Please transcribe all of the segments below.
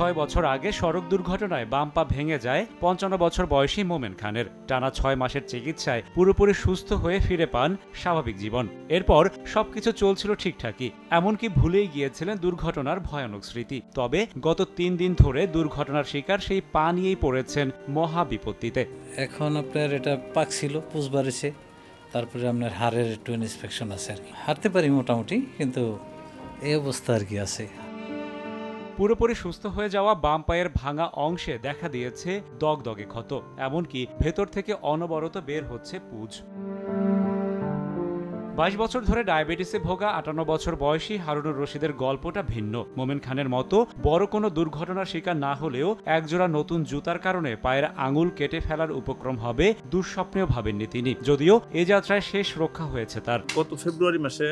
6 বছর আগে সড়ক দুর্ঘটনায় বাম পা ভেঙে যায় 55 বছর বয়সী মোমেন খানের। টানা 6 মাসের চিকিৎসায় পুরোপুরি সুস্থ হয়ে ফিরে পান স্বাভাবিক জীবন। এরপর সবকিছু চলছিল ঠিকঠাকই, এমনকি ভুলেই গিয়েছিলেন দুর্ঘটনার ভয়ানক স্মৃতি। তবে গত 3 দিন ধরে দুর্ঘটনার শিকার সেই পা নিয়েই পড়েছেন মহা বিপত্তিতে। এখন আপনার এটা পাকছিল, পুষ বাড়িছে, তারপরে আপনার হাড়ের একটু ইনফেকশন আছে আর কি। হাঁটতে পারি মোটামুটি, কিন্তু এই অবস্থা আর কি আছে। পুরোপুরি সুস্থ হয়ে যাওয়া বাম পায়ের ভাঙা অংশে দেখা দিয়েছে দগদগে ক্ষত, এমনকি ভেতর থেকে অনবরত বের হচ্ছে পুঁজ। 22 বছর ধরে ডায়াবেটিসে ভোগা 58 বছর বয়সী হারুনুর রশিদের গল্পটা ভিন্ন। মোমেন খানের মতো বড় কোনো দুর্ঘটনার শিকার না হলেও একজোড়া নতুন জুতার কারণে পায়ের আঙুল কেটে ফেলার উপক্রম হবে দুঃস্বপ্নেও ভাবেননি তিনি। যদিও এ যাত্রায় শেষ রক্ষা হয়েছে তার। গত ফেব্রুয়ারি মাসে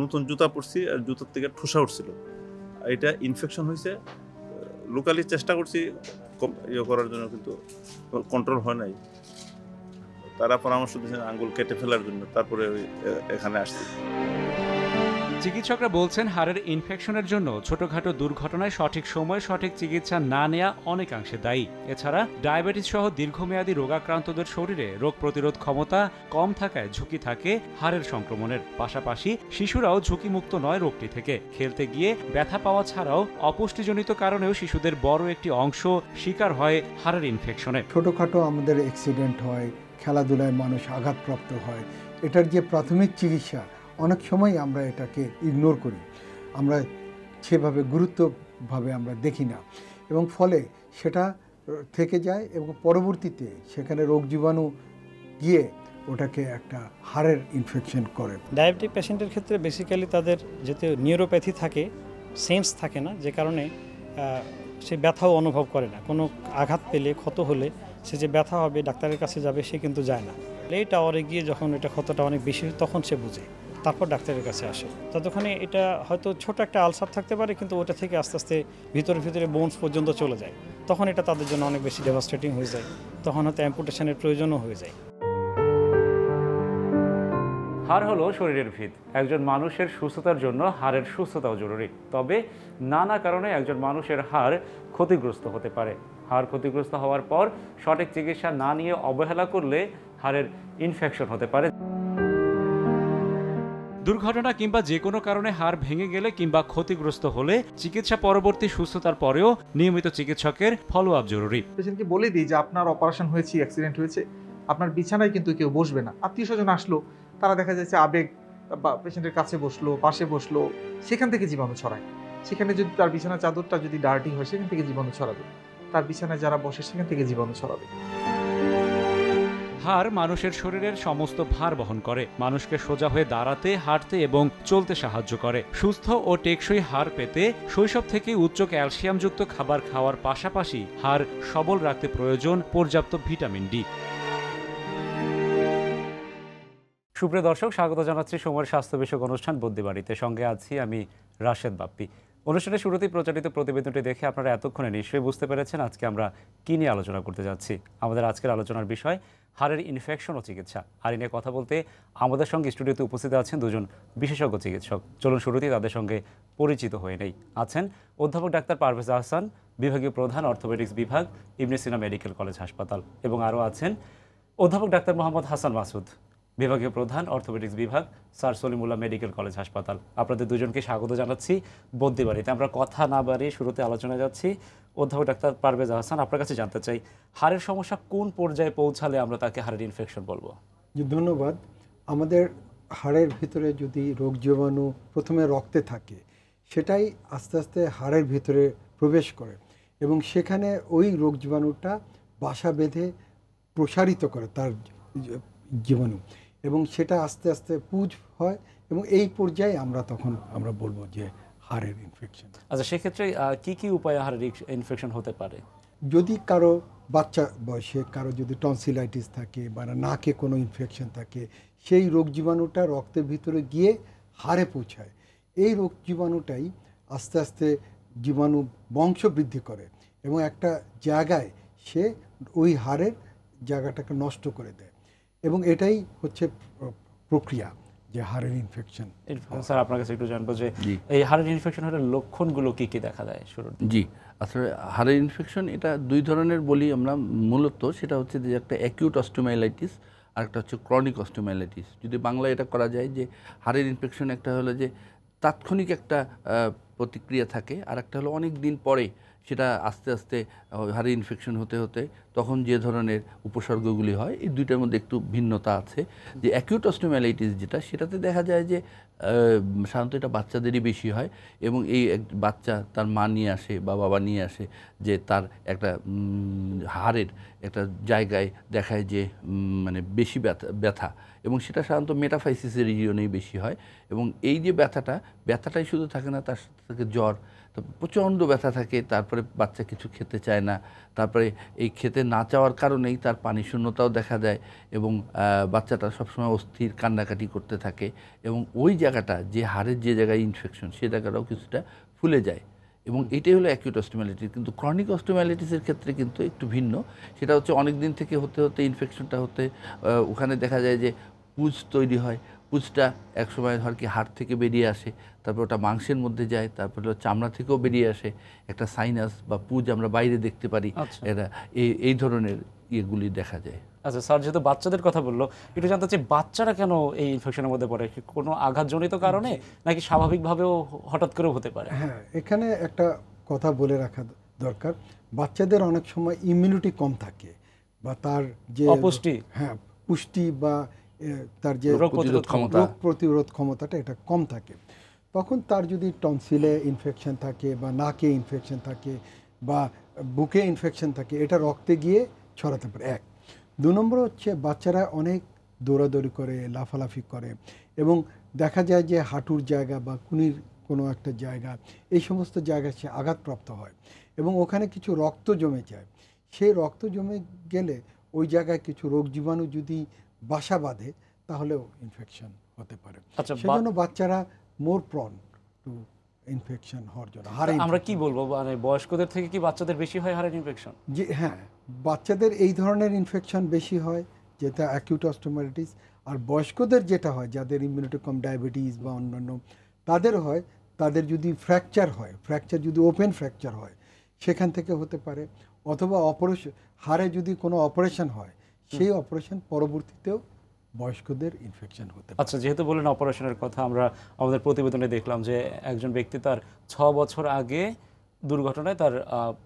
নতুন জুতা পরছি আর জুতার থেকে ঠোসা উঠছিল। এটা ইনফেকশন হয়েছে, লোকালি চেষ্টা করছি ইয়ে করার জন্য, কিন্তু কন্ট্রোল হয় নাই। তারা পরামর্শ দিয়েছেন আঙ্গুল কেটে ফেলার জন্য, তারপরে এখানে আসছি। চিকিৎসকরা বলছেন হাড়ের ইনফেকশনের জন্য ছোটখাটো দুর্ঘটনায় সঠিক সময়ে সঠিক চিকিৎসা না নেওয়া অনেকাংশে দায়ী। এছাড়া ডায়াবেটিস সহ দীর্ঘমেয়াদী রোগাক্রান্তদের শরীরে রোগ প্রতিরোধ ক্ষমতা কম থাকায় ঝুঁকি থাকে হাড়ের সংক্রমণের। পাশাপাশি শিশুরাও ঝুঁকিমুক্ত নয় রোগটি থেকে। খেলতে গিয়ে ব্যথা পাওয়া ছাড়াও অপুষ্টিজনিত কারণেও শিশুদের বড় একটি অংশ শিকার হয় হাড়ের ইনফেকশনে। ছোটখাটো আমাদের অ্যাক্সিডেন্ট হয়, খেলাধুলায় মানুষ আঘাতপ্রাপ্ত হয়। এটার যে প্রাথমিক চিকিৎসা অনেক সময় আমরা এটাকে ইগনোর করি, আমরা সেভাবে গুরুত্বভাবে আমরা দেখি না, এবং ফলে সেটা থেকে যায় এবং পরবর্তীতে সেখানে রোগ জীবাণু গিয়ে ওটাকে একটা হাড়ের ইনফেকশন করে। ডায়াবেটিক পেশেন্টের ক্ষেত্রে বেসিক্যালি তাদের যেহেতু নিউরোপ্যাথি থাকে, সেন্স থাকে না, যে কারণে সে ব্যথাও অনুভব করে না। কোনো আঘাত পেলে, ক্ষত হলে সে যে ব্যথা হবে ডাক্তারের কাছে যাবে, সে কিন্তু যায় না। এই টাওয়ারে গিয়ে যখন এটা ক্ষতটা অনেক বেশি হয় তখন সে বুঝে, তারপর ডাক্তারের কাছে আসে। ততক্ষণে এটা হয়তো ছোট একটা আলসার থাকতে পারে, কিন্তু ওটা থেকে আস্তে আস্তে ভিতরে বোনস পর্যন্ত চলে যায়। তখন এটা তাদের জন্য অনেক বেশি ডেভাস্টেটিং হয়ে যায়, তখন হয়তো অ্যাম্পুটেশনের প্রয়োজনও হয়ে যায়। হাড় হলো শরীরের ভিত। একজন মানুষের সুস্থতার জন্য হাড়ের সুস্থতাও জরুরি। তবে নানা কারণে একজন মানুষের হাড় ক্ষতিগ্রস্ত হতে পারে। হাড় ক্ষতিগ্রস্ত হওয়ার পর সঠিক চিকিৎসা না নিয়ে অবহেলা করলে হাড়ের ইনফেকশন হতে পারে। দুর্ঘটনা কিংবা যে কোনো কারণে হাড় ভেঙে গেলে কিংবা ক্ষতিগ্রস্ত হলে চিকিৎসা পরবর্তী সুস্থতার পরেও নিয়মিত চিকিৎসকের ফলো আপ জরুরি। পেশেন্টকে বলে দিই যে আপনার অপারেশন হয়েছে, অ্যাক্সিডেন্ট হয়েছে, আপনার বিছানায় কিন্তু কেউ বসবে না। আত্মীয় স্বজন আসলো, তারা দেখা যাচ্ছে আবেগ বা পেশেন্টের কাছে বসলো, পাশে বসলো, সেখান থেকে জীবাণু ছড়ায়। সেখানে যদি তার বিছানার চাদরটা যদি ডার্টি হয়, সেখান থেকে জীবাণু ছড়াবে। তার বিছানায় যারা বসে সেখান থেকে জীবাণু ছড়াবে। হাড় মানুষের শরীরের সমস্ত ভার বহন করে, মানুষকে সোজা হয়ে দাঁড়াতে, হাঁটতে এবং চলতে সাহায্য করে। সুস্থ ও টেকসই হাড় পেতে শৈশব থেকে উচ্চ ক্যালসিয়ামযুক্ত খাবার খাওয়ার পাশাপাশি হাড় সবল রাখতে প্রয়োজন পর্যাপ্ত ভিটামিন ডি। সুপ্রিয় দর্শক, স্বাগত জানাচ্ছি সময়ের স্বাস্থ্য বিষয়ক অনুষ্ঠান বুদ্ধিবাড়িতে। সঙ্গে আছি আমি রাশেদ বাপ্পি। অনুষ্ঠানের শুরুতেই প্রচারিত প্রতিবেদনটি দেখে আপনারা এতক্ষণে নিশ্চয়ই বুঝতে পেরেছেন আজকে আমরা কী নিয়ে আলোচনা করতে যাচ্ছি। আমাদের আজকের আলোচনার বিষয় হাড়ের ইনফেকশন ও চিকিৎসা। আর নিয়ে কথা বলতে আমাদের সঙ্গে স্টুডিওতে উপস্থিত আছেন দুজন বিশেষজ্ঞ চিকিৎসক। চলুন শুরুতেই তাদের সঙ্গে পরিচিত হয়ে নেই। আছেন অধ্যাপক ডাক্তার পারভেজ আহসান, বিভাগীয় প্রধান অর্থোপেডিক্স বিভাগ, ইবনে সিনা মেডিকেল কলেজ হাসপাতাল, এবং আরও আছেন অধ্যাপক ডাক্তার মোহাম্মদ হাসান মাসুদ, বিভাগীয় প্রধান অর্থোপেডিক্স বিভাগ, স্যার সলিমুল্লাহ মেডিকেল কলেজ হাসপাতাল। আপনাদের দুজনকে স্বাগত জানাচ্ছি বুদ্ধিবাড়িতে। আমরা কথা না বাড়িয়ে শুরুতে আলোচনায় যাচ্ছি। অধ্যাপক ডাক্তার পারভেজ আহসান, আপনার কাছে জানতে চাই, হাড়ের সমস্যা কোন পর্যায়ে পৌঁছালে আমরা তাকে হাড়ের ইনফেকশন বলবো? ধন্যবাদ। আমাদের হাড়ের ভিতরে যদি রোগ জীবাণু প্রথমে রক্তে থাকে, সেটাই আস্তে আস্তে হাড়ের ভিতরে প্রবেশ করে এবং সেখানে ওই রোগ জীবাণুটা বাসা বেঁধে প্রসারিত করে তার জীবাণু, এবং সেটা আস্তে আস্তে পুঁজ হয় এবং এই পর্যায়ে আমরা বলবো যে হাড়ের ইনফেকশন। আচ্ছা, সেক্ষেত্রে কি কি উপায়ে হাড়ের ইনফেকশন হতে পারে? যদি কারো বাচ্চা বয়সে কারো যদি টনসিলাইটিস থাকে বা নাকে কোনো ইনফেকশন থাকে, সেই রোগ জীবাণুটা রক্তের ভিতরে গিয়ে হাড়ে পৌঁছায়। এই রোগ জীবাণুটাই আস্তে আস্তে জীবাণু বংশ বৃদ্ধি করে এবং একটা জায়গায় সে ওই হাড়ের জায়গাটাকে নষ্ট করে দেয়, এবং এটাই হচ্ছে প্রক্রিয়া যে হাড়ের ইনফেকশন। স্যার আপনার কাছে একটু জানবো যে জি। এই হাড়ের ইনফেকশন হলে লক্ষণগুলো কি কি দেখা দেয় শুরুর দিকে? জি, আসলে হাড়ের ইনফেকশন এটা দুই ধরনের বলি আমরা মূলত। সেটা হচ্ছে যে একটা অ্যাকিউট অস্টিওমাইলাইটিস আর একটা হচ্ছে ক্রনিক অস্টিওমাইলাইটিস। যদি বাংলায় এটা করা যায় যে হাড়ের ইনফেকশন একটা হলো যে তাৎক্ষণিক একটা প্রতিক্রিয়া থাকে, আর একটা হলো অনেক দিন পরে সেটা আস্তে আস্তে হাড়ের ইনফেকশন হতে হতে তখন যে ধরনের উপসর্গগুলি হয়, এই দুইটার মধ্যে একটু ভিন্নতা আছে। যে অ্যাকিউট অস্টিওমাইলাইটিস যেটা, সেটাতে দেখা যায় যে সাধারণত এটা বাচ্চাদেরই বেশি হয়, এবং এই বাচ্চা তার মা নিয়ে আসে বা বাবা নিয়ে আসে যে তার একটা হাড়ের একটা জায়গায় দেখায় যে মানে বেশি ব্যথা, এবং সেটা সাধারণত মেটাফাইসিসের রিজিয়নেই বেশি হয়। এবং এই যে ব্যথাটাই শুধু থাকে না, তার সাথে থাকে জ্বর, তো প্রচণ্ড ব্যথা থাকে। তারপরে বাচ্চা কিছু খেতে চায় না, তারপরে এই খেতে না চাওয়ার কারণেই তার পানি শূন্যতাও দেখা দেয়, এবং বাচ্চাটা সবসময় অস্থির কান্নাকাটি করতে থাকে, এবং ওই জায়গাটা যে হাড়ের যে জায়গায় ইনফেকশন সে জায়গাটাও কিছুটা ফুলে যায়। এবং এটাই হলো অ্যাকিউট অস্টিওমাইলাইটিস। কিন্তু ক্রনিক অস্টিওমাইলাইটিসের ক্ষেত্রে কিন্তু একটু ভিন্ন। সেটা হচ্ছে অনেক দিন থেকে হতে হতে ইনফেকশনটা হতে ওখানে দেখা যায় যে পুঁজ তৈরি হয়। পুঁজটা একসময় ধর কি হাড় থেকে বেরিয়ে আসে, তারপর ওটা মাংসের মধ্যে যায়, তারপরে চামড়া থেকেও বেরিয়ে আসে একটা সাইনাস বা পুঁজ আমরা বাইরে দেখতে পারি। আচ্ছা। এরা এই ধরনের ইয়েগুলি দেখা যায়। আচ্ছা স্যার, যেহেতু বাচ্চাদের কথা বললো, একটু জানতে চাই বাচ্চারা কেন এই ইনফেকশনের মধ্যে পড়ে? কি কোনো আঘাতজনিত কারণে, নাকি স্বাভাবিকভাবেও হঠাৎ করেও হতে পারে? হ্যাঁ, এখানে একটা কথা বলে রাখা দরকার। বাচ্চাদের অনেক সময় ইমিউনিটি কম থাকে, বা তার যে অপুষ্টি, হ্যাঁ পুষ্টি বা তার যে রোগ প্রতিরোধ ক্ষমতা, রোগ প্রতিরোধ ক্ষমতাটা এটা কম থাকে। তখন তার যদি টনসিলে ইনফেকশন থাকে, বা নাকে ইনফেকশন থাকে, বা বুকে ইনফেকশন থাকে, এটা রক্তে গিয়ে ছড়াতে পারে। এক। 2 নম্বর হচ্ছে বাচ্চারা অনেক দৌড়াদৌড়ি করে, লাফালাফি করে, এবং দেখা যায় যে হাঁটুর জায়গা বা কুনির কোনো একটা জায়গা, এই সমস্ত জায়গায় সে আঘাতপ্রাপ্ত হয়, এবং ওখানে কিছু রক্ত জমে যায়। সেই রক্ত জমে গেলে ওই জায়গায় কিছু রোগ জীবাণু যদি বাসা বাঁধে, তাহলেও ইনফেকশন হতে পারে। আচ্ছা, সেজন্য বাচ্চারা মোর প্রন টু ইনফেকশন হওয়ার জন্য। আমরা কি বলবো, মানে বয়স্কদের থেকে কি বাচ্চাদের বেশি হয় হাড়ের ইনফেকশন? যে হ্যাঁ, বাচ্চাদের এই ধরনের ইনফেকশন বেশি হয়, যেটা অ্যাকিউট অস্টিওমাইলাইটিস। আর বয়স্কদের যেটা হয়, যাদের ইমিউনিটি কম, ডায়াবেটিস বা অন্যান্য, তাদের হয়, তাদের যদি ফ্র্যাকচার হয়, ফ্র্যাকচার যদি ওপেন ফ্র্যাকচার হয়, সেখান থেকে হতে পারে। অথবা অপারেশন, হাড়ে যদি কোনো অপারেশন হয়, সেই অপারেশন পরবর্তীতেও বয়স্কদের ইনফেকশন হতে পারে। আচ্ছা, যেহেতু বললেন অপারেশনের কথা, আমরা আমাদের প্রতিবেদনে দেখলাম যে একজন ব্যক্তি তার 6 বছর আগে দুর্ঘটনায় তার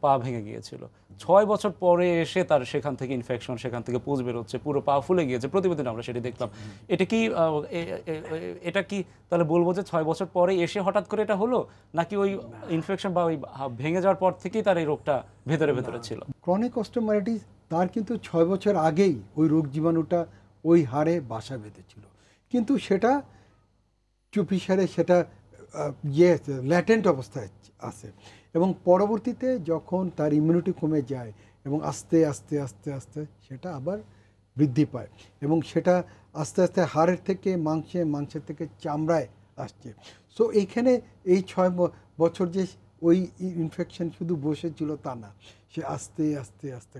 পা ভেঙে গিয়েছিল। 6 বছর পরে এসে তার সেখান থেকে ইনফেকশন, সেখান থেকে পুঁজ বেরোচ্ছে, পুরো পা ফুলে গিয়েছে। প্রতিবেদনে আমরা সেটি দেখলাম। এটা কি তাহলে বলবো যে 6 বছর পরে এসে হঠাৎ করে এটা হলো, নাকি ওই ইনফেকশন বা ওই ভেঙে যাওয়ার পর থেকেই তার এই রোগটা ভেতরে ভেতরে ছিল? ক্রনিক অস্টিওমাইলাইটিস তার কিন্তু 6 বছর আগেই ওই রোগ জীবাণুটা ওই হাড়ে বাসা বেঁধেছিল, কিন্তু সেটা চুপিসারে সেটা ল্যাটেন্ট অবস্থায় আছে, এবং পরবর্তীতে যখন তার ইমিউনিটি কমে যায় এবং আস্তে আস্তে আস্তে আস্তে সেটা আবার বৃদ্ধি পায়, এবং সেটা আস্তে আস্তে হাড়ের থেকে মাংসে, মাংসের থেকে চামড়ায় আসছে। সো এইখানে এই 6 বছর যে ওই ইনফেকশন শুধু বসেছিল তা না, সে আস্তে আস্তে আস্তে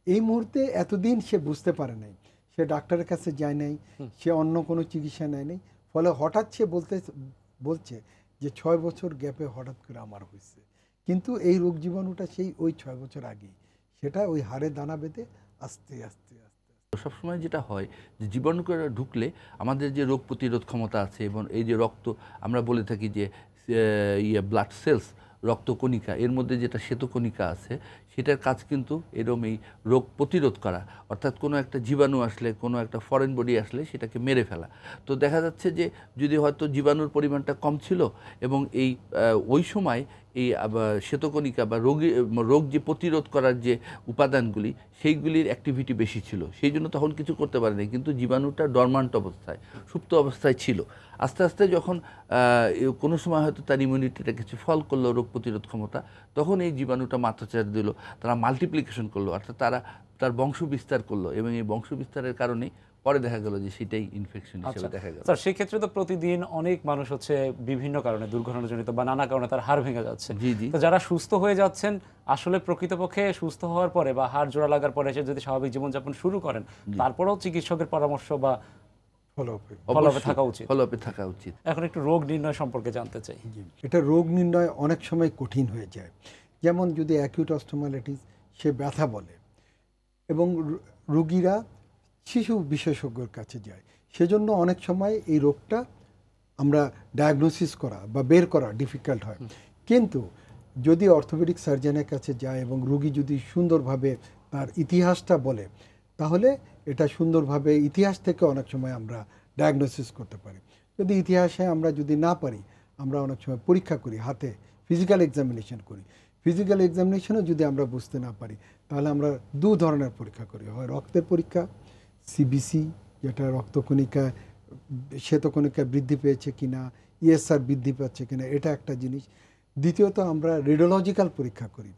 এই মুহূর্তে এতদিন সে বুঝতে পারে নাই, সে ডাক্তারের কাছে যায় নাই, সে অন্য কোনো চিকিৎসা নেয় নাই, ফলে হঠাৎ সে বলছে যে 6 বছর গ্যাপে হঠাৎ করে আমার হয়েছে। কিন্তু এই রোগ জীবাণুটা সেই ওই 6 বছর আগেই, সেটা ওই হাড়ে দানা বেঁধে আস্তে আস্তে আস্তে সবসময় যেটা হয় যে জীবাণুরা ঢুকলে আমাদের যে রোগ প্রতিরোধ ক্ষমতা আছে, এবং এই যে রক্ত, আমরা বলে থাকি যে ব্লাড সেলস, রক্তকণিকা, এর মধ্যে যেটা শ্বেতকণিকা আছে, সেটার কাজ কিন্তু এরকম এই রোগ প্রতিরোধ করা, অর্থাৎ কোনো একটা জীবাণু আসলে, কোনো একটা ফরেন বডি আসলে সেটাকে মেরে ফেলা। তো দেখা যাচ্ছে যে যদি হয়তো জীবাণুর পরিমাণটা কম ছিল, এবং ওই সময় এই শ্বেতকণিকা বা রোগ যে প্রতিরোধ করার যে উপাদানগুলি, সেইগুলির অ্যাক্টিভিটি বেশি ছিল, সেই জন্য তখন কিছু করতে পারেনি, কিন্তু জীবাণুটা ডরমান্ট অবস্থায়, সুপ্ত অবস্থায় ছিল। আস্তে আস্তে যখন কোনো সময় হয়তো তার ইমিউনিটিটা কিছু ফল করলো, রোগ প্রতিরোধ ক্ষমতা, তখন এই জীবাণুটা মাত্রাচার দিল, তারা মাল্টিপ্লিকেশন করলো, অর্থাৎ তার বংশ বিস্তার করলো, এবং এই বংশ বিস্তারের কারণেই পরে দেখা গেল যে সেটাই ইনফেকশন হিসেবে দেখা গেল। স্যার, সেই ক্ষেত্রে তো প্রতিদিন অনেক মানুষ হচ্ছে বিভিন্ন কারণে, দুর্ঘটনাজনিত বা নানা কারণে তার হাড় ভেঙে যাচ্ছে। জি জি। তো যারা সুস্থ হয়ে যাচ্ছেন, আসলে প্রকৃতপক্ষে সুস্থ হওয়ার পরে বা হাড় জোড়া লাগার পরে এসে যদি স্বাভাবিক জীবনযাপন শুরু করেন, তারপরেও চিকিৎসকের পরামর্শ বা ফলো ফলো-আপে থাকা উচিত। ফলো-আপে থাকা উচিত। এখন একটু রোগ নির্ণয় সম্পর্কে জানতে চাই। এটা রোগ নির্ণয় অনেক সময় কঠিন হয়ে যায়। যেমন যদি অ্যাকিউট অস্টোমাইলাইটিস সে ব্যথা বলে এবং রোগীরা শিশু বিশেষজ্ঞের কাছে যায়, সেজন্য অনেক সময় এই রোগটা আমরা ডায়াগনোসিস করা বা বের করা ডিফিকাল্ট হয়। কিন্তু যদি অর্থোপেডিক সার্জনের কাছে যায় এবং রোগী যদি সুন্দরভাবে তার ইতিহাসটা বলে, তাহলে এটা সুন্দরভাবে ইতিহাস থেকে অনেক সময় আমরা ডায়াগনোসিস করতে পারি। যদি ইতিহাসে আমরা যদি না পারি, আমরা অনেক সময় পরীক্ষা করি, হাতে ফিজিক্যাল এক্সামিনেশন করি। ফিজিক্যাল এক্সামিনেশনও যদি আমরা বুঝতে না পারি, তাহলে আমরা দু ধরনের পরীক্ষা করি, হয় রক্তের পরীক্ষা সিবিসি, যেটা রক্তকণিকা শ্বেতকণিকা বৃদ্ধি পেয়েছে কিনা, ইএসআর বৃদ্ধি পাচ্ছে কিনা, এটা একটা জিনিস। দ্বিতীয়ত আমরা রেডিওলজিক্যাল পরীক্ষা করি।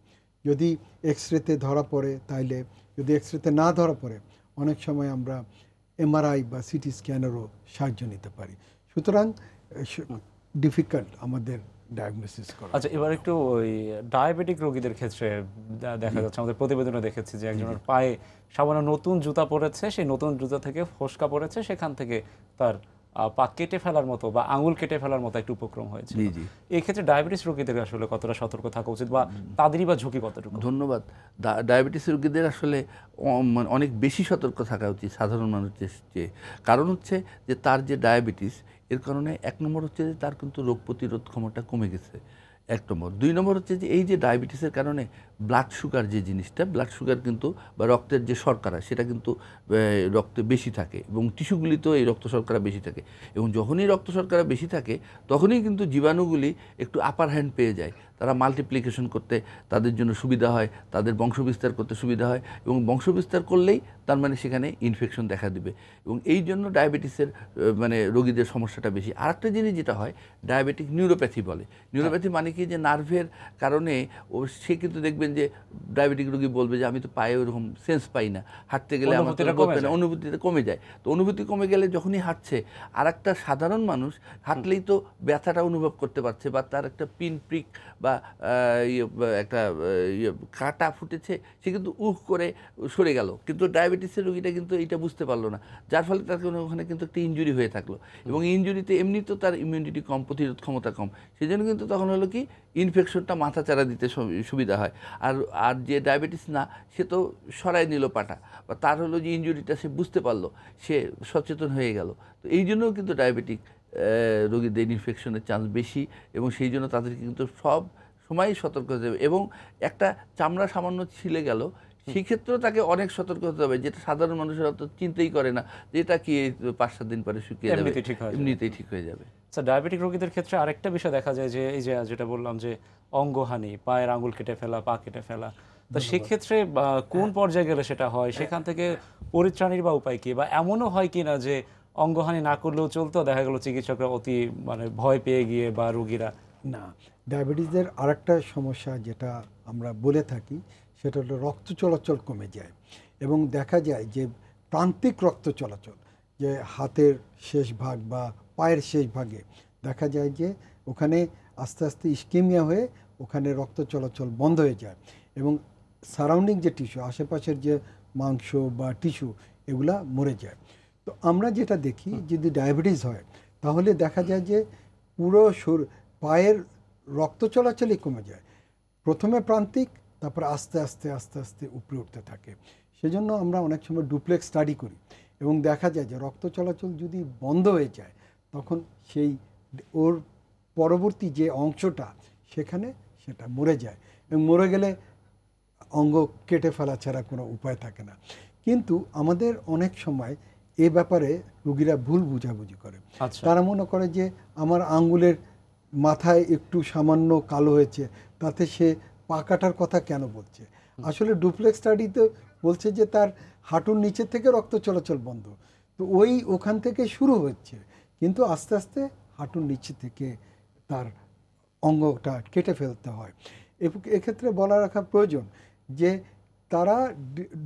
যদি এক্সরেতে ধরা পড়ে, তাইলে যদি এক্সরেতে না ধরা পড়ে, অনেক সময় আমরা এমআরআই বা সিটি স্ক্যানেরও সাহায্য নিতে পারি। সুতরাং ডিফিকাল্ট আমাদের ডায়াগনোসিস করা। আচ্ছা, এবার একটু ওই ডায়াবেটিক রোগীদের ক্ষেত্রে দেখা যাচ্ছে, আমাদের প্রতিবেদনে দেখেছি যে একজনের পায়ে সামান্য নতুন জুতা পড়েছে, সেই নতুন জুতা থেকে ফোসকা পড়েছে, সেখান থেকে তার পা কেটে ফেলার মতো বা আঙুল কেটে ফেলার মতো একটা উপক্রম হয়েছে। এই ক্ষেত্রে ডায়াবেটিস রোগীদের আসলে কতটা সতর্ক থাকা উচিত বা তাদেরই বা ঝুঁকি কতটুকু? ধন্যবাদ। ডায়াবেটিস রোগীদের আসলে অনেক বেশি সতর্ক থাকা উচিত সাধারণ মানুষের চেয়ে। কারণ হচ্ছে যে তার যে ডায়াবেটিস, এর কারণে 1 নম্বর হচ্ছে যে তার কিন্তু রোগ প্রতিরোধ ক্ষমতা কমে গেছে, 1 নম্বর। 2 নম্বর হচ্ছে যে এই যে ডায়াবেটিসের কারণে ব্লাড সুগার যে জিনিসটা, ব্লাড সুগার কিন্তু বা রক্তের যে শর্করা, সেটা কিন্তু রক্তে বেশি থাকে এবং টিস্যুগুলিতেও এই রক্ত শর্করা বেশি থাকে। এবং যখনই রক্ত শর্করা বেশি থাকে, তখনই কিন্তু জীবাণুগুলি একটু আপার হ্যান্ড পেয়ে যায়। তারা মাল্টিপ্লিকেশন করতে তাদের জন্য সুবিধা হয়, তাদের বংশবিস্তার করতে সুবিধা হয়, এবং বংশবিস্তার করলেই তার মানে সেখানে ইনফেকশন দেখা দিবে। এবং এই জন্য ডায়াবেটিসের মানে রোগীদের সমস্যাটা বেশি। আরেকটা জিনিস যেটা হয়, ডায়াবেটিক নিউরোপ্যাথি বলে। নিউরোপ্যাথি মানে কি, যে নার্ভের কারণে সে কিন্তু দেখবেন যে ডায়াবেটিক রোগী বলবে যে আমি তো পায়ে ওরকম সেন্স পাই না, হাঁটতে গেলে আমার অনুভূতিটা কমে যায়। তো অনুভূতি কমে গেলে যখনই হাঁটছে, আর একটা সাধারণ মানুষ হাঁটলেই তো ব্যথাটা অনুভব করতে পারছে, বা তার একটা পিন প্রিক বা একটা কাটা ফুটেছে, সে কিন্তু করে সরে গেল। কিন্তু ডায়াবেটিসের রোগীটা কিন্তু এইটা বুঝতে পারলো না, যার ফলে তার ওখানে কিন্তু একটা ইনজুরি হয়ে থাকলো। এবং ইনজুরিতে এমনি তো তার ইমিউনিটি কম, প্রতিরোধ ক্ষমতা কম, সেই জন্য কিন্তু তখন হলো কি ইনফেকশনটা মাথা চারা দিতে সুবিধা হয়। আর যে ডায়াবেটিস না, সে তো সরাই নিল পাটা, বা তার হলো যে ইনজুরিটা সে বুঝতে পারলো, সে সচেতন হয়ে গেল। তো এই জন্যও কিন্তু ডায়াবেটিক রোগীদের ইনফেকশনের চান্স বেশি, এবং সেই জন্য তাদেরকে কিন্তু সব সময় সতর্ক হতে হবে। এবং একটা চামড়া সামান্য ছিলে গেল, সেই ক্ষেত্রেও তাকে অনেক সতর্ক হতে হবে, যেটা সাধারণ মানুষের অত চিন্তাই করে না, যে এটা কি 5-7 দিন পরে শুকিয়ে যাবে, এমনিতেই ঠিক হয়ে যাবে। আচ্ছা, ডায়াবেটিক রোগীদের ক্ষেত্রে আরেকটা বিষয় দেখা যায় যে এই যে যেটা বললাম যে অঙ্গহানি, পায়ের আঙুল কেটে ফেলা, পা কেটে ফেলা, তো সেক্ষেত্রে কোন পর্যায়ে গেলে সেটা হয়, সেখান থেকে পরিত্রাণের বা উপায় কি, বা এমনও হয় কি না যে অঙ্গহানি না করলেও চলতো, দেখা গেল চিকিৎসকরা অতি ভয় পেয়ে গিয়ে বা রোগীরা? না, ডায়াবেটিসের আরেকটা সমস্যা যেটা আমরা বলে থাকি, সেটা হলো রক্ত চলাচল কমে যায়। এবং দেখা যায় যে প্রান্তিক রক্ত চলাচল, যে হাতের শেষ ভাগ বা পায়ের শেষ ভাগে দেখা যায় যে ওখানে আস্তে আস্তে ইস্কেমিয়া হয়ে ওখানে রক্ত চলাচল বন্ধ হয়ে যায়, এবং সারাউন্ডিং যে টিস্যু, আশেপাশের যে মাংস বা টিস্যু, এগুলা মরে যায়। তো আমরা যেটা দেখি, যদি ডায়াবেটিস হয়, তাহলে দেখা যায় যে পুরো পায়ের রক্ত চলাচলই কমে যায়। প্রথমে প্রান্তিক, তারপর আস্তে আস্তে আস্তে আস্তে উপরে উঠতে থাকে। সেজন্য আমরা অনেক সময় ডুপ্লেক্স স্টাডি করি, এবং দেখা যায় যে রক্ত চলাচল যদি বন্ধ হয়ে যায়, তখন সেই ওর পরবর্তী যে অংশটা, সেখানে সেটা মরে যায়, এবং মরে গেলে অঙ্গ কেটে ফেলা ছাড়া কোনো উপায় থাকে না। কিন্তু আমাদের অনেক সময় এ ব্যাপারে রোগীরা ভুল বুঝাবুঝি করে। তারা মনে করে যে আমার আঙ্গুলের মাথায় একটু সামান্য কালো হয়েছে, তাতে সে পা কাটার কথা কেন বলছে। আসলে ডুপ্লেক্স স্টাডিতে বলছে যে তার হাঁটুর নিচে থেকে রক্ত চলাচল বন্ধ, তো ওখান থেকে শুরু হচ্ছে, কিন্তু আস্তে আস্তে হাঁটুর নিচে থেকে তার অঙ্গটা কেটে ফেলতে হয়। এক্ষেত্রে বলা রাখা প্রয়োজন যে তারা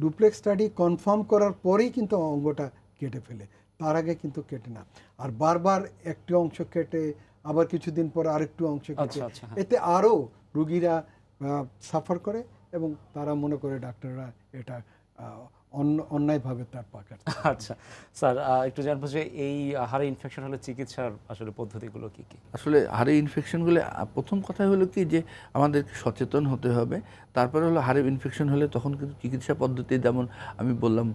ডুপ্লেক্স স্টাডি কনফার্ম করার পরেই কিন্তু অঙ্গটা কেটে ফেলে, তার আগে কিন্তু কেটে না। আর বারবার একটি অংশ কেটে আবার কিছুদিন পর আরেকটু অংশ কেটে, এতে আরও রোগীরা সাফার করে, এবং তারা মনে করে ডাক্তাররা এটা অন্যায়ভাবে তার পা কাটছে। আচ্ছা স্যার, একটু জানবো যে এই হাড়ে ইনফেকশন হলে চিকিৎসার আসলে পদ্ধতিগুলো কি কি? আসলে হাড়ের ইনফেকশনগুলো প্রথম কথা হলো কি যে আমাদেরকে সচেতন হতে হবে। তারপরে হলো হাড়ের ইনফেকশন হলে তখন কিন্তু চিকিৎসা পদ্ধতি, যেমন আমি বললাম,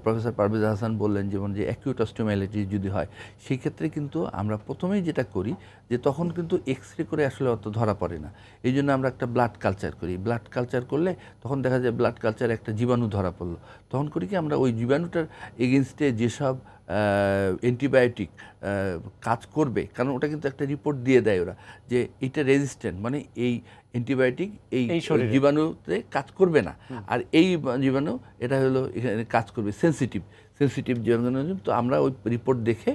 প্রফেসর পারভেজ হাসান বললেন, যেমন যে অ্যাকিউট অস্টিওমাইলাইটিস যদি হয় সেই ক্ষেত্রে কিন্তু আমরা প্রথমেই যেটা করি যে তখন কিন্তু এক্স-রে করে আসলে অত ধরা পড়ে না। এই জন্য আমরা একটা ব্লাড কালচার করি। ব্লাড কালচার করলে তখন দেখা যায় ব্লাড কালচারে একটা জীবাণু ধরা পড়লো, তখন করি কি আমরা ওই জীবাণুটার এগেনস্টে যেসব অ্যান্টিবায়োটিক কাজ করবে, কারণ ওটা কিন্তু একটা রিপোর্ট দিয়ে দেয় ওরা যে এইটা রেজিস্ট্যান্ট, মানে এই অ্যান্টিবায়োটিক এই শরীরে জীবাণুতে কাজ করবে না, আর এই জীবাণু এটা হলো এখানে কাজ করবে সেন্সিটিভ জীবাণু। তো আমরা ওই রিপোর্ট দেখে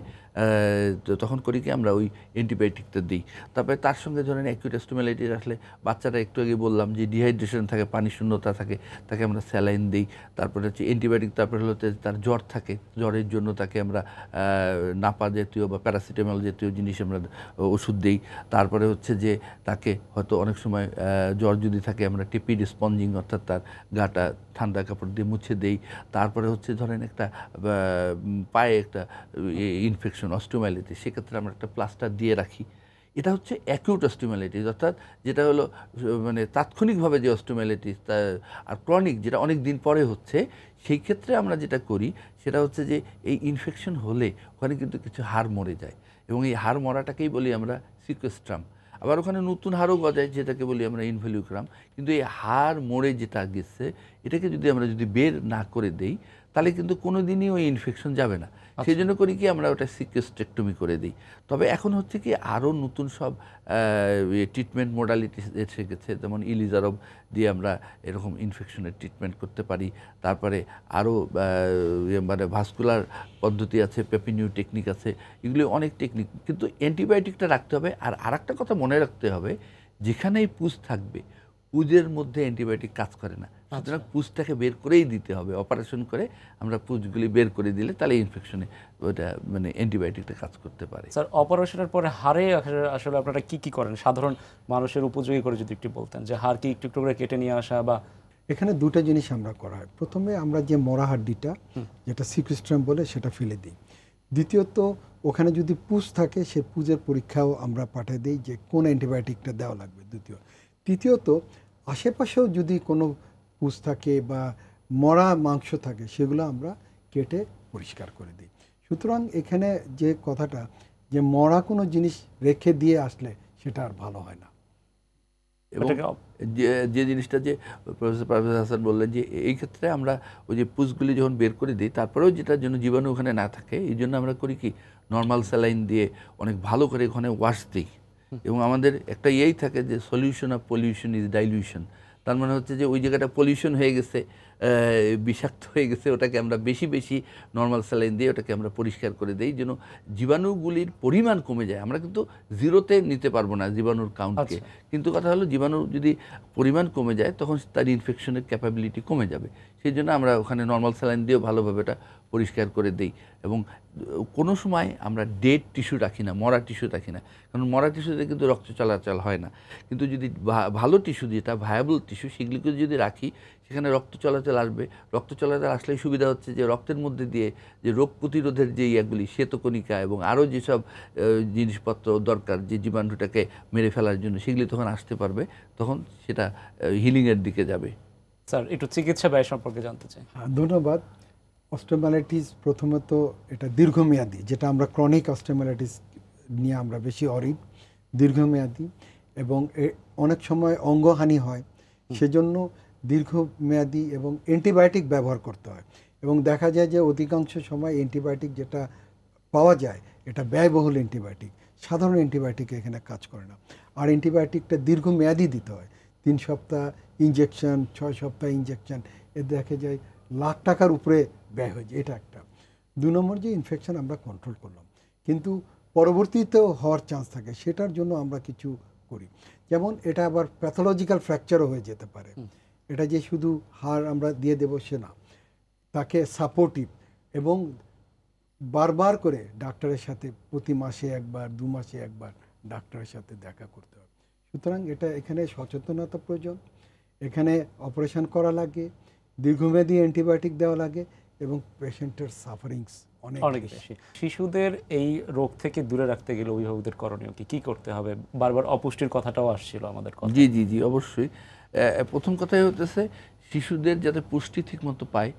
তো তখন করি কি আমরা ওই অ্যান্টিবায়োটিকটা দিই। তারপরে তার সঙ্গে ধরেন অ্যাকিউট অস্টিওমাইলাইটিস আসলে বাচ্চারা একটু আগে বললাম যে ডিহাইড্রেশন থাকে, পানি শূন্যতা থাকে, তাকে আমরা স্যালাইন দিই। তারপরে হচ্ছে অ্যান্টিবায়োটিক, তারপরে হলো তার জ্বর থাকে, জ্বরের জন্য তাকে আমরা নাপা জাতীয় বা প্যারাসিটামল জাতীয় জিনিস আমরা ওষুধ দিই। তারপরে হচ্ছে যে তাকে হয়তো অনেক সময় জ্বর যদি থাকে আমরা টেপিড স্পঞ্জিং, অর্থাৎ তার গাটা ঠান্ডা কাপড় দিয়ে মুছে দেই। তারপরে হচ্ছে ধরেন একটা পায়ে একটা ইনফেকশন অস্টিওমাইলাইটিস, সেক্ষেত্রে আমরা একটা প্লাস্টার দিয়ে রাখি। এটা হচ্ছে অ্যাকিউট অস্টিওমাইলাইটিস, অর্থাৎ যেটা হলো মানে তাৎক্ষণিকভাবে যে অস্টিওমাইলাইটিস। আর ক্রনিক যেটা অনেক দিন পরে হচ্ছে, সেই ক্ষেত্রে আমরা যেটা করি সেটা হচ্ছে যে এই ইনফেকশন হলে ওখানে কিন্তু কিছু হাড় মরে যায়, এবং এই হাড় মরাটাকেই বলি আমরা সিকোস্ট্রাম। আবার ওখানে নতুন হাড়ও গজায়, যেটাকে বলি আমরা ইনভলিউক্রাম। কিন্তু এই হাড় মরে যেটা গেছে, এটাকে আমরা যদি বের না করে দেই, তাহলে কিন্তু কোনো দিনই ওই ইনফেকশন যাবে না। সেই জন্য করি কি আমরা ওটা সিকোস্টেক্টমি করে দিই। তবে এখন হচ্ছে কি আরও নতুন সব ট্রিটমেন্ট মোডালিটিস এসে গেছে, যেমন ইলিজারব দিয়ে আমরা এরকম ইনফেকশনের ট্রিটমেন্ট করতে পারি। তারপরে আরও মানে ভাস্কুলার পদ্ধতি আছে, পেপিনিউ টেকনিক আছে, এগুলি অনেক টেকনিক। কিন্তু অ্যান্টিবায়োটিকটা রাখতে হবে। আর আরেকটা কথা মনে রাখতে হবে, যেখানেই পুজ থাকবে, পুজের মধ্যে অ্যান্টিবায়োটিক কাজ করে না, সুতরাং পুজটাকে বের করেই দিতে হবে। অপারেশন করে আমরা পুজগুলি বের করে দিলে তাহলে ইনফেকশনে ওটা মানে অ্যান্টিবায়োটিকটা কাজ করতে পারে। স্যার, অপারেশনের পরে হাড়ে আসলে আপনারা কি কি করেন সাধারণ মানুষের উপযোগী করে যদি একটু বলতেন, যে হাড় কি একটু একটু করে কেটে নিয়ে আসা বা? এখানে দুটো জিনিস আমরা করা হয়। প্রথমে আমরা যে মরা হাড্ডিটা, যেটা সিকুস্ট্রাম বলে, সেটা ফেলে দিই। দ্বিতীয়ত ওখানে যদি পুজ থাকে, সে পুজের পরীক্ষাও আমরা পাঠিয়ে দিই যে কোন অ্যান্টিবায়োটিকটা দেওয়া লাগবে। তৃতীয়ত আশেপাশেও যদি কোনো পুজ থাকে বা মরা মাংস থাকে, সেগুলো আমরা কেটে পরিষ্কার করে দিই। সুতরাং এখানে যে কথাটা, যে মরা কোনো জিনিস রেখে দিয়ে আসলে সেটা আর ভালো হয় না। এবং যে জিনিসটা যে প্রফেসর পারভেজ হাসান বললেন, যে এই ক্ষেত্রে আমরা ওই যে পুজগুলি যখন বের করে দিই, তারপরেও যেটার জন্য জীবাণু ওখানে না থাকে, এই জন্য আমরা করি কি নর্মাল স্যালাইন দিয়ে অনেক ভালো করে ওখানে ওয়াশ দিই। এবং আমাদের একটা ইয়েই থাকে যে solution of pollution is dilution. তার মানে হচ্ছে যে ওই জায়গাটা পলিউশন হয়ে গেছে, বিষাক্ত হয়ে গেছে, ওটাকে আমরা বেশি বেশি নর্মাল স্যালাইন দিয়ে ওটাকে আমরা পরিষ্কার করে দিই, যেন জীবাণুগুলির পরিমাণ কমে যায়। আমরা কিন্তু জিরোতে নিতে পারবো না জীবাণুর কাউন্টকে, কিন্তু কথা হলো জীবাণুর যদি পরিমাণ কমে যায়, তখন তার ইনফেকশনের ক্যাপাবিলিটি কমে যাবে। সেই জন্য আমরা ওখানে নর্মাল স্যালাইন দিয়েও ভালোভাবে এটা পরিষ্কার করে দিই। এবং কোনো সময় আমরা ডেড টিস্যু রাখি না, মরা টিস্যু রাখি না, কারণ মরা টিস্যুতে কিন্তু রক্ত চলাচল হয় না। কিন্তু যদি ভালো টিস্যু, যেটা ভায়াবল টিস্যু, সেগুলিকে যদি রাখি, সেখানে রক্ত চলাচল আসবে। রক্ত চলাচল আসলেই সুবিধা হচ্ছে যে রক্তের মধ্যে দিয়ে যে রোগ প্রতিরোধের যে ইয়েগুলি, শ্বেতকণিকা এবং আরও যেসব জিনিসপত্র দরকার যে জীবাণুটাকে মেরে ফেলার জন্য, সেগুলি তখন আসতে পারবে, তখন সেটা হিলিংয়ের দিকে যাবে। স্যার, একটু চিকিৎসা ব্যয় সম্পর্কে জানতে চাই। ধন্যবাদ। অস্টিওমাইলাইটিস প্রথমত এটা দীর্ঘমেয়াদী, যেটা আমরা ক্রনিক অস্টিওমাইলাইটিস নিয়ে আমরা বেশি অরিড, দীর্ঘমেয়াদী, এবং অনেক সময় অঙ্গহানি হয়। সেজন্য দীর্ঘমেয়াদী এবং অ্যান্টিবায়োটিক ব্যবহার করতে হয়। এবং দেখা যায় যে অধিকাংশ সময় অ্যান্টিবায়োটিক যেটা পাওয়া যায়, এটা ব্যয়বহুল অ্যান্টিবায়োটিক, সাধারণ অ্যান্টিবায়োটিক এখানে কাজ করে না। আর অ্যান্টিবায়োটিকটা দীর্ঘমেয়াদী দিতে হয়, 3 সপ্তাহ ইনজেকশন, 6 সপ্তাহ ইনজেকশন, এ দেখা যায় লাখ টাকার উপরে ব্যয় হয়ে যায়। এটা একটা। 2 নম্বর, যে ইনফেকশন আমরা কন্ট্রোল করলাম, কিন্তু পরবর্তীতেও হওয়ার চান্স থাকে, সেটার জন্য আমরা কিছু করি। যেমন এটা আবার প্যাথোলজিক্যাল ফ্র্যাকচারও হয়ে যেতে পারে। এটা যে শুধু হাড় আমরা দিয়ে দেবো সে না, তাকে সাপোর্টিভ এবং বারবার করে ডাক্তারের সাথে প্রতি মাসে একবার, 2 মাসে একবার ডাক্তারের সাথে দেখা করতে হবে। সুতরাং এটা এখানে সচেতনতা প্রয়োজন। এখানে অপারেশন করা লাগে, দীর্ঘমেয়াদী অ্যান্টিবায়োটিক দেওয়া লাগে এবং পেশেন্টের সাফারিংস অনেক অনেক বেশি। শিশুদের এই রোগ থেকে দূরে রাখতে গেলে অভিভাবকদের করণীয় কি করতে হবে? বারবার অপুষ্টির কথাটাও আসছিল আমাদের কথা। জি জি জি অবশ্যই। প্রথম কথাই হতেছে শিশুদের যাতে পুষ্টি ঠিকমতো পায়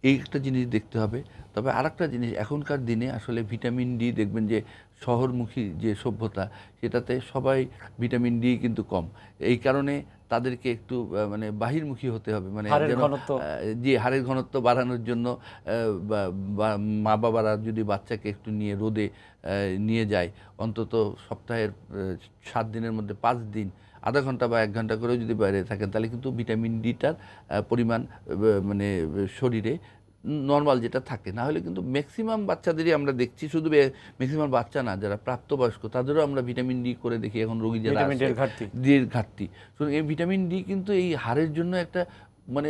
এই একটা জিনিস দেখতে হবে। তবে আরেকটা জিনিস, এখনকার দিনে আসলে ভিটামিন ডি দেখবেন যে শহরমুখী যে সভ্যতা, সেটাতে সবাই ভিটামিন ডি কিন্তু কম। এই কারণে তাদেরকে একটু মানে বাহিরমুখী হতে হবে, মানে হাড়ের যেন ঘনত্ব। যে হাড়ের ঘনত্ব বাড়ানোর জন্য বা মা বাবারা যদি বাচ্চাকে একটু নিয়ে রোদে নিয়ে যায়, অন্তত সপ্তাহের 7 দিনের মধ্যে 5 দিন আধা ঘন্টা বা 1 ঘন্টা করেও যদি বাইরে থাকেন, তাহলে কিন্তু ভিটামিন ডিটার পরিমাণ মানে শরীরে নর্মাল যেটা থাকে। না হলে কিন্তু ম্যাক্সিমাম বাচ্চাদেরই আমরা দেখছি, শুধু ম্যাক্সিমাম বাচ্চা না, যারা প্রাপ্তবয়স্ক তাদেরও আমরা ভিটামিন ডি করে দেখি এখন রোগী যারা ভিটামিন ডির ঘাটতি। ডির ঘাটতি। সুতরাং এই ভিটামিন ডি কিন্তু এই হাড়ের জন্য একটা মানে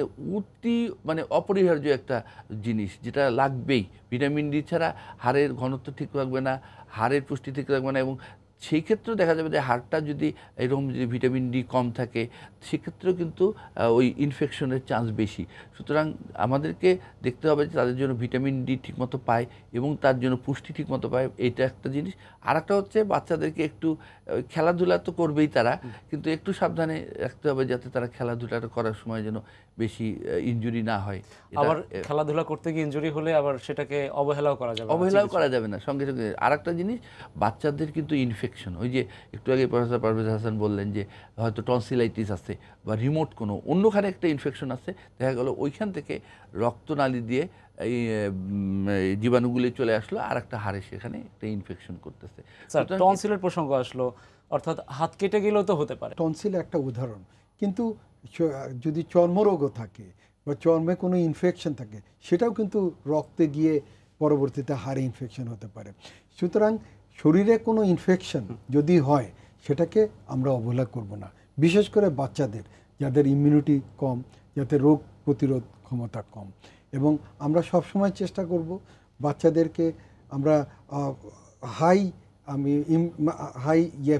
মানে অপরিহার্য একটা জিনিস, যেটা লাগবেই। ভিটামিন ডি ছাড়া হাড়ের ঘনত্ব ঠিক রাখবে না, হাড়ের পুষ্টি ঠিক রাখবে না, এবং সেই ক্ষেত্রেও দেখা যাবে যে হাড়টা যদি এরকম যদি ভিটামিন ডি কম থাকে, সেক্ষেত্রেও কিন্তু ওই ইনফেকশনের চান্স বেশি। সুতরাং আমাদেরকে দেখতে হবে যে তাদের জন্য ভিটামিন ডি ঠিকমতো পায় এবং তার জন্য পুষ্টি ঠিকমতো পায়, এইটা একটা জিনিস। আর একটা হচ্ছে বাচ্চাদেরকে একটু খেলাধুলা তো করবেই তারা, কিন্তু একটু সাবধানে রাখতে হবে যাতে তারা খেলাধুলাটা করার সময় যেন বেশি ইনজুরি না হয়। আবার খেলাধুলা করতে গিয়ে ইনজুরি হলে আবার সেটাকে অবহেলাও করা যাবে না। অবহেলাও করা যাবে না। সঙ্গে সঙ্গে আরেকটা জিনিস, বাচ্চাদের কিন্তু ইনফেকশন, ওই যে একটু আগে প্রফেসর পারভেজ হাসান বললেন যে হয়তো টনসিলাইটিস আছে বা রিমোট কোনো অন্যখানে একটা ইনফেকশন আছে, দেখা গেল ওইখান থেকে রক্তনালী দিয়ে এই জীবাণুগুলি চলে আসলো, আর একটা হাড়ে সেখানে একটা ইনফেকশন করতেছে। স্যার, টনসিলের প্রসঙ্গ আসলো, অর্থাৎ হাত কেটে গেলেও তো হতে পারে। টনসিল একটা উদাহরণ, কিন্তু যদি চর্মরোগও থাকে বা চর্মে কোনো ইনফেকশন থাকে, সেটাও কিন্তু রক্তে গিয়ে পরবর্তীতে হাড়ে ইনফেকশন হতে পারে। সুতরাং শরীরে কোনো ইনফেকশন যদি হয়, সেটাকে আমরা অবহেলা করব না, বিশেষ করে বাচ্চাদের যাদের ইমিউনিটি কম, যাতে রোগ প্রতিরোধ ক্ষমতা কম। এবং আমরা সবসময় চেষ্টা করব বাচ্চাদেরকে আমরা হাই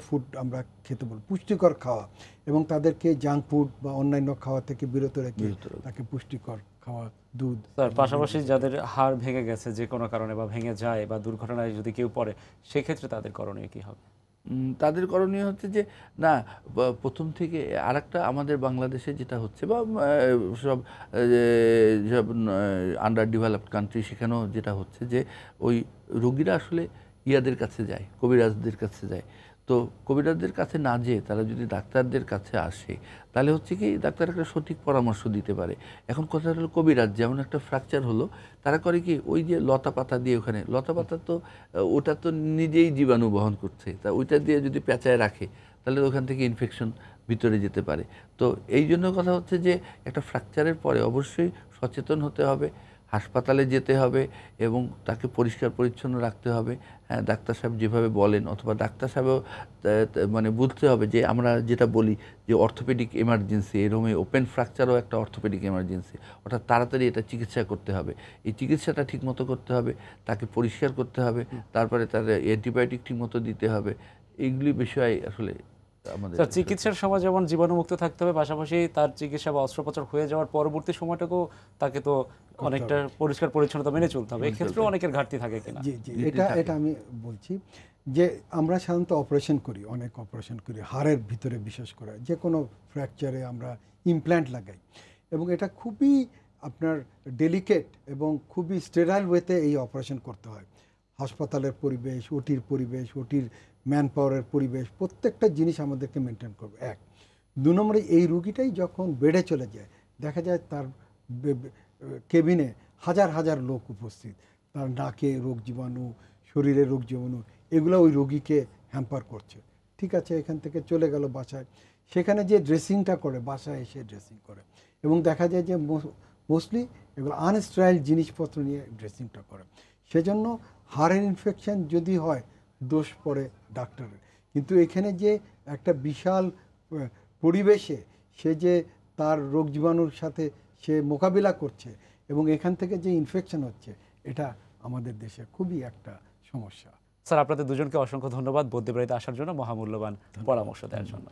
ফুড আমরা খেতে বলব, পুষ্টিকর খাওয়া, এবং তাদেরকে জাঙ্ক ফুড বা অন্যান্য খাওয়া থেকে বিরত রেখে তাকে পুষ্টিকর খাওয়া, দুধ। স্যার, পাশাপাশি যাদের হাড় ভেঙে গেছে যে কোনো কারণে বা ভেঙে যায় বা দুর্ঘটনায় যদি কেউ পড়ে, সেক্ষেত্রে তাদের করণীয় কি হবে? তাদের করণীয় হচ্ছে যে না, প্রথম থেকে আরেকটা আমাদের বাংলাদেশে যেটা হচ্ছে বা সব আন্ডার ডেভেলপড কান্ট্রি, সেখানেও যেটা হচ্ছে যে ওই রোগীরা আসলে ইয়াদের কাছে যায়, কবিরাজদের কাছে যায়। তো কবিরাজদের কাছে না যেয়ে তারা যদি ডাক্তারদের কাছে আসে, তাহলে হচ্ছে কি ডাক্তার একটা সঠিক পরামর্শ দিতে পারে। এখন কথা হলো, কবিরাজ যেমন একটা ফ্র্যাকচার হলো, তারা করে কি ওই যে লতা পাতা দিয়ে, ওখানে লতা পাতা তো ওটা তো নিজেই জীবাণু বহন করছে, তা ওইটা দিয়ে যদি পেঁচায় রাখে, তাহলে ওখান থেকে ইনফেকশন ভিতরে যেতে পারে। তো এই জন্য কথা হচ্ছে যে একটা ফ্র্যাকচারের পরে অবশ্যই সচেতন হতে হবে, হাসপাতালে যেতে হবে এবং তাকে পরিষ্কার পরিচ্ছন্ন রাখতে হবে। হ্যাঁ, ডাক্তার সাহেব যেভাবে বলেন, অথবা ডাক্তার সাহেবও মানে বুঝতে হবে যে আমরা যেটা বলি যে অর্থোপেডিক এমার্জেন্সি, এরকম ওপেন ফ্র্যাকচারও একটা অর্থোপেডিক এমার্জেন্সি, অর্থাৎ তাড়াতাড়ি এটা চিকিৎসা করতে হবে। এই চিকিৎসাটা ঠিকমতো করতে হবে, তাকে পরিষ্কার করতে হবে, তারপরে তার অ্যান্টিবায়োটিক ঠিকমতো দিতে হবে। এইগুলি বিষয় আসলে আমাদের চিকিৎসার সময় যেমন জীবাণুমুক্ত থাকতে হবে, পাশাপাশি তার চিকিৎসা বা অস্ত্রোপচার হয়ে যাওয়ার পরবর্তী সময়টাকেও তাকে তো অনেকটা পরিষ্কার পরিচ্ছন্নতা মেনে চলতে হবে। এক্ষেত্রেও অনেকের ঘাটতি থাকে কিনা? জি জি, এটা আমি বলছি যে আমরা সাধারণত অপারেশন করি, অনেক অপারেশন করি হাড়ের ভিতরে, বিশেষ করে যে কোনো ফ্র্যাকচারে আমরা ইমপ্ল্যান্ট লাগাই, এবং এটা খুবই আপনার ডেলিকেট এবং খুবই স্টেরাইল ওয়েতে এই অপারেশন করতে হয়। হাসপাতালের পরিবেশ, ওটির ম্যান পাওয়ারের পরিবেশ, প্রত্যেকটা জিনিস আমাদেরকে মেনটেন করবে। 1 2 নম্বরে এই রুগীটাই যখন বেডে চলে যায়, দেখা যায় তার কেবিনে হাজার হাজার লোক উপস্থিত, তার নাকে রোগ জীবাণু, শরীরে রোগ জীবাণু, এগুলো ওই রোগীকে হ্যাম্পার করছে। ঠিক আছে, এখান থেকে চলে গেল বাসায়, সেখানে যে ড্রেসিংটা করে, বাসায় এসে ড্রেসিং করে, এবং দেখা যায় যে মোস্টলি এগুলো আনস্টেরাইল জিনিসপত্র নিয়ে ড্রেসিংটা করে। সেজন্য হাড়ের ইনফেকশন যদি হয়, দোষ পড়ে ডাক্তারের। কিন্তু এখানে যে একটা বিশাল পরিবেশে সে যে তার রোগ জীবাণুর সাথে সে মোকাবিলা করছে, এবং এখান থেকে যে ইনফেকশন হচ্ছে, এটা আমাদের দেশে খুবই একটা সমস্যা। স্যার, আপনাদের দুজনকে অসংখ্য ধন্যবাদ বদ্যিবাড়িতে আসার জন্য, মহামূল্যবান পরামর্শ দেওয়ার জন্য।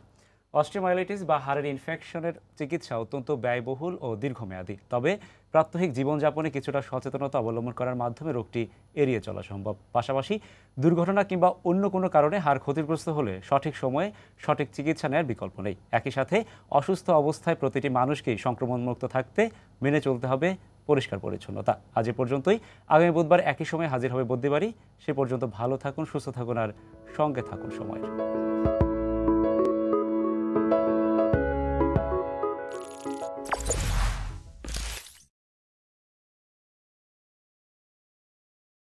অস্টিওমাইলাইটিস বা হাড়ের ইনফেকশনের চিকিৎসা অত্যন্ত ব্যয়বহুল ও দীর্ঘমেয়াদী, তবে প্রাত্যহিক জীবনযাপনে কিছুটা সচেতনতা অবলম্বন করার মাধ্যমে রোগটি এড়িয়ে চলা সম্ভব। পাশাপাশি দুর্ঘটনা কিংবা অন্য কোনো কারণে হাড় ক্ষতিগ্রস্ত হলে সঠিক সময়ে সঠিক চিকিৎসা নেওয়ার বিকল্প নেই। একই সাথে অসুস্থ অবস্থায় প্রতিটি মানুষকেই সংক্রমণমুক্ত থাকতে মেনে চলতে হবে পরিষ্কার পরিচ্ছন্নতা। আজ এ পর্যন্তই। আগামী বুধবার একই সময় হাজির হবে বদ্যিবাড়ি। সে পর্যন্ত ভালো থাকুন, সুস্থ থাকুন আর সঙ্গে থাকুন সময়ের।